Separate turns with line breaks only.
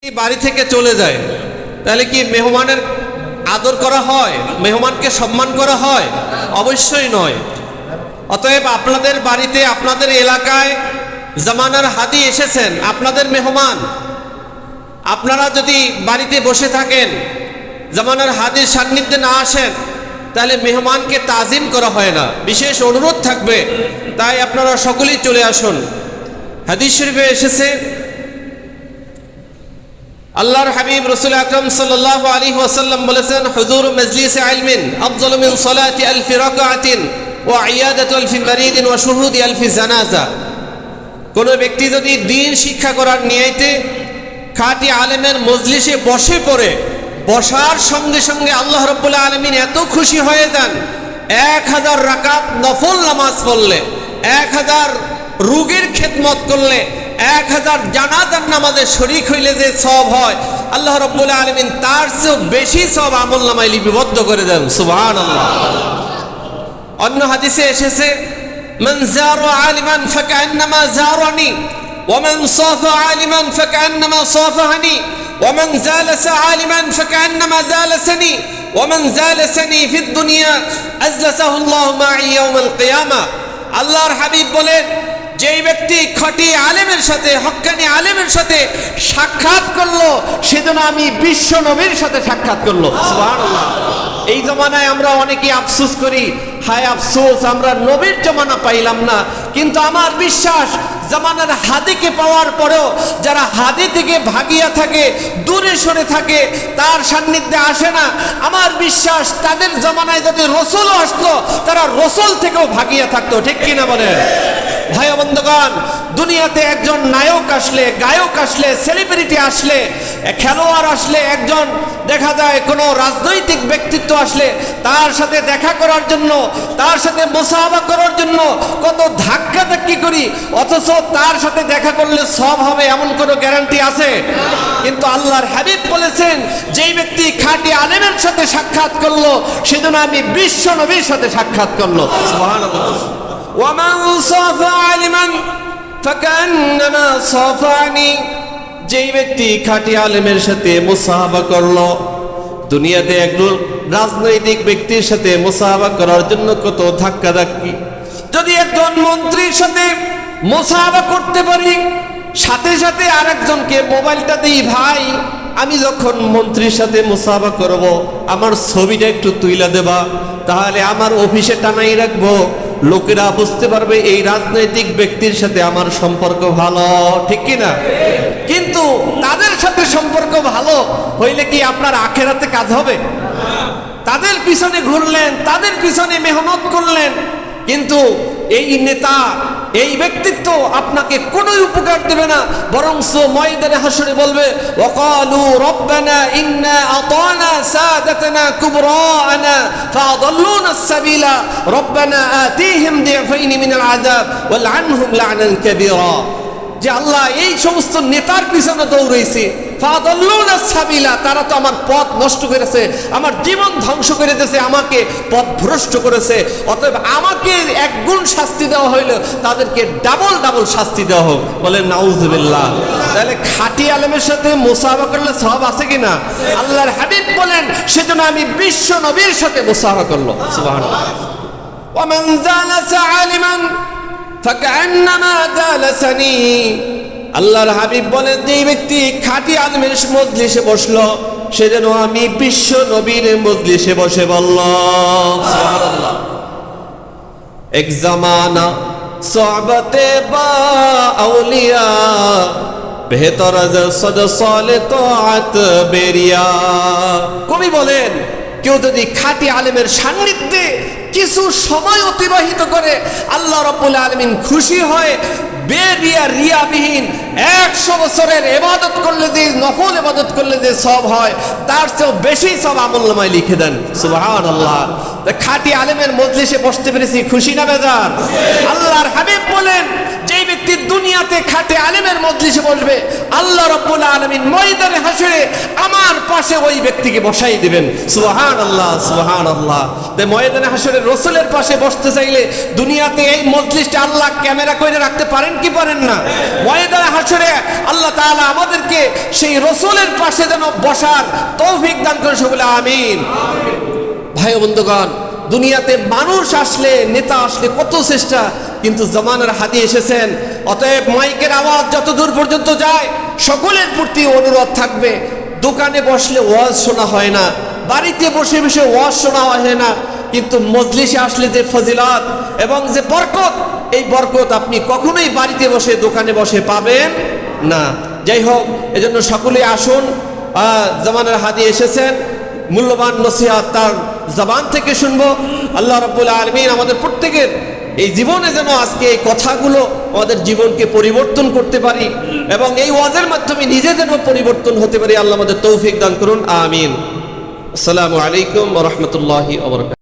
বাড়ি থেকে চলে যায় তাহলে কি মেহমানের আদর করা হয়, মেহমানকে সম্মান করা হয়? অবশ্যই নয়। অতএব আপনাদের বাড়িতে, আপনাদের এলাকায় জামানার হাদি এসেছেন, আপনাদের মেহমান। আপনারা যদি বাড়িতে বসে থাকেন, জামানার হাদির সান্নিধ্যে না আসেন, তাহলে মেহমানকে তাজিম করা হয় না। বিশেষ অনুরোধ থাকবে, তাই আপনারা সকলেই চলে আসুন। হাদিস শরীফে এসেছে, আল্লাহর হাবিব রাসূল আকরাম সাল্লাল্লাহু আলাইহি ওয়াসাল্লাম বলেছেন, হুজুর মজলিসে ইলমিন আফযালু মিন সালাতি আলফি রাকাআতিন ওয়া ইয়াদাতু আলফি মারিদিন ওয়া শুহুদি আলফি জানাজা। কোন ব্যক্তি যদি দ্বীন শিক্ষা করার নিয়তে খাঁটি আলেমের মজলিসে বসে পড়ে, বসার সঙ্গে সঙ্গে আল্লাহ রাব্বুল আলামিন এত খুশি হয়ে যান, 1000 রাকাত নফল নামাজ পড়লে, 1000 রোগীর খেদমত করলে, 1000 জানাজার নামাজে শরীক হইলে যে সওয়াব হয়, আল্লাহ রাব্বুল আলামিন তার চেয়েও বেশি সওয়াব আমলনামায় লিপিবদ্ধ করে দেন। সুবহানাল্লাহ। অন্য হাদিসে এসেছে, মান যারা আলিমান ফাকান্নামা যারানি ওয়া মান সাফা আলিমান ফাকান্নামা সাফাহানি ওয়া মান জালাসা আলিমান ফাকান্নামা জালাসানি ওয়া মান জালাসানি ফিদ দুনিয়া আজলাসাহু আল্লাহু মা'i ইয়াউমাল কিয়ামা। আল্লাহর হাবিব বলেন, যেই ব্যক্তি খাঁটি আলেমের সাথে, হক্কানি আলেমের সাথে সাক্ষাৎ করলো, সেজন্য আমি বিশ্ব নবীর সাথে সাক্ষাৎ করলো। সুবহানাল্লাহ। এই জমানায় আমরা অনেকেই আফসোস করি, হায় আফসোস আমরা নবীর জমানা পাইলাম না। কিন্তু আমার বিশ্বাস, জামানার হাদিকে পাওয়ার পরেও যারা হাদি থেকে ভাগিয়া থাকে, দূরে সরে থাকে, তার সান্নিধ্যে আসে না, আমার বিশ্বাস তাদের জমানায় যদি রসুলও আসতো, তারা রসুল থেকেও ভাগিয়া থাকতো। ঠিক কিনা বলেন? ভাই বন্ধুগণ, দুনিয়াতে একজন নায়ক আসলে, গায়ক আসলে, সেলিব্রিটি আসলে, খেলোয়াড় আসলে, একজন দেখা যায় কোনো রাজনৈতিক ব্যক্তিত্ব আসলে, তার সাথে দেখা করার জন্য, তার সাথে মুসাহাবা করার জন্য কত ধাক্কাধাক্কি করি, অথচ তার সাথে দেখা করলে সব হবে এমন কোনো গ্যারান্টি আছে? কিন্তু আল্লাহর হাবিব বলেছেন, যেই ব্যক্তি খাঁটি আলেমের সাথে সাক্ষাৎ করলো, সেজন্য আমি বিশ্ব নবীর সাথে সাক্ষাৎ করলো। সুবহানাল্লাহ। ওয়ামান সাফা আলিমান ফাকান্নামা সাফানি। যেই ব্যক্তি খাঁটি আলেমের সাথে মুসাহাবা করলো, দুনিয়াতে একজন রাজনৈতিক ব্যক্তির সাথে মুসাহাবা করার জন্য কত ধাক্কাধাক্কি। যদি একজন মন্ত্রীর সাথে মুসাহাবা করতে পারি, সাথে সাথে আরেকজনকে মোবাইলটা দিই, ভাই আমি যখন মন্ত্রীর সাথে মুসাহাবা করব, আমার ছবিটা একটু তুইলা দেবা, তাহলে আমার অফিসে টানাই রাখবো, লোকেরা বুঝতে পারবে এই রাজনৈতিক ব্যক্তির সাথে আমার সম্পর্ক ভালো। ঠিক কিনা? কিন্তু তাদের সাথে সম্পর্ক ভালো হইলে কি আপনার আখেরাতে কাজ হবে? তাদের পিছনে ঘুরলেন, তাদের পিছনে মেহনত করলেন, কিন্তু এই নেতা, এই ব্যক্তিত্ব আপনাকে কোনো উপকার দেবে না, বরং ময়দানে হাসরে বলবে, ওয়াকালু রব্বানা ইন্না আতানা সাদাতানা কুবরানা ফাআদাল্লুনা আস-সাবিলা রব্বানা আতিহিম দিফাইনি মিনাল আযাব ওয়ালআনহুম লা'নান কাবীরা। যে আল্লাহ, এই সমস্ত নেতার পিছনে দৌড়াইছে, ফাদাল্লুনা সাবিলা, তারা তো আমার পথ নষ্ট করেছে, আমার জীবন ধ্বংস করে দিয়েছে, আমাকে পথভ্রষ্ট করেছে, অতএব আমাকে একগুণ শাস্তি দেওয়া হইল, তাদেরকে ডাবল ডাবল শাস্তি দেওয়া হোক। বলেন নাউজুবিল্লাহ। তাহলে খাঁটি আলেমের সাথে মুসাহাবা করলে সওয়াব আছে কিনা? আল্লাহর হাবিব বলেন, সেজন্য আমি বিশ্ব নবীর সাথে মুসাহাবা করলো। সুবহানাল্লাহ। ওয়া মান জালাসা আলিমান ফাকান্নামা জালাসানি। আল্লাহর হাবিব বলেন, যে ব্যক্তি খাঁটি আলেমের মজলিসে বসলো, সে যেন আমি বিশ্ব নবীর মজলিসে বসে বলল। সুবহানাল্লাহ। এক জামানা সোহবতে বা আউলিয়া বেহতর সদ সালে তাআত বেরিয়া। কবি বলেন, কেউ যদি খাঁটি আলেমের সান্নিধ্যে কিছু সময় অতিবাহিত করে, আল্লাহ রাব্বুল আলামিন খুশি হয়। বেরিয়া রিয়াবিহীন 100 বছরের ইবাদত করলে যে, নফল ইবাদত করলে যে সওয়াব হয়, তার চেয়েও বেশি সওয়াব আমলনামায় লিখে দেন। সুবহানাল্লাহ। খাঁটি আলেমের মজলিসে বসতে পেরেছি, খুশি না বেজার? আল্লাহর হাবিব বলেন, যেই ব্যক্তি দুনিয়াতে খাঁটি আলেমের মজলিসে বসবে, আল্লাহ রাব্বুল আলামিন ময়দানে হাসরে আমার পাশে ওই ব্যক্তিকে বসাই দিবেন। সুবহানাল্লাহ, সুবহানাল্লাহ। ময়দানে হাসরে রাসূলের পাশে বসতে চাইলে দুনিয়াতে এই মজলিসটা আল্লাহ ক্যামেরা করে রাখতে পারেন কি পারেন না? ময়দানে হাসরে আল্লাহ তাআলা আমাদেরকে সেই রসুলের পাশে যেন বসার তৌফিক দান করে সকলে আমিন। ভাই ও বন্ধুগণ, দুনিয়াতে মানুষ আসলে, নেতা আসলে কত চেষ্টা, কিন্তু জামানার হাদি এসেছেন। অতএব মাইকের আওয়াজ যত দূর পর্যন্ত যায়, সকলের প্রতি অনুরোধ থাকবে, দোকানে বসলে ওয়াজ শোনা হয় না, বাড়িতে বসে বসে ওয়াজ শোনা হয় না, কিন্তু মজলিসে আসলে যে ফজিলত এবং যে বরকত, এই বরকত আপনি কখনোই বাড়িতে বসে, দোকানে বসে পাবেন না। যাই হোক, এজন্য সকলে আসুন, জামানার হাদি এসেছেন, মূল্যবান নসিহত তার জবান থেকে শুনবো। আল্লাহ রাব্বুল আলামিন আমাদের প্রত্যেকের এই জীবনে যেন আজকে এই কথাগুলো আমাদের জীবনকে পরিবর্তন করতে পারি এবং এই ওয়াজের মাধ্যমে নিজে যেন পরিবর্তন হতে পারি। আল্লাহ আমাদের তৌফিক দান করুন, আমিন। আসসালামু আলাইকুম ওয়া রাহমাতুল্লাহি ওয়া বারাকাতুহু।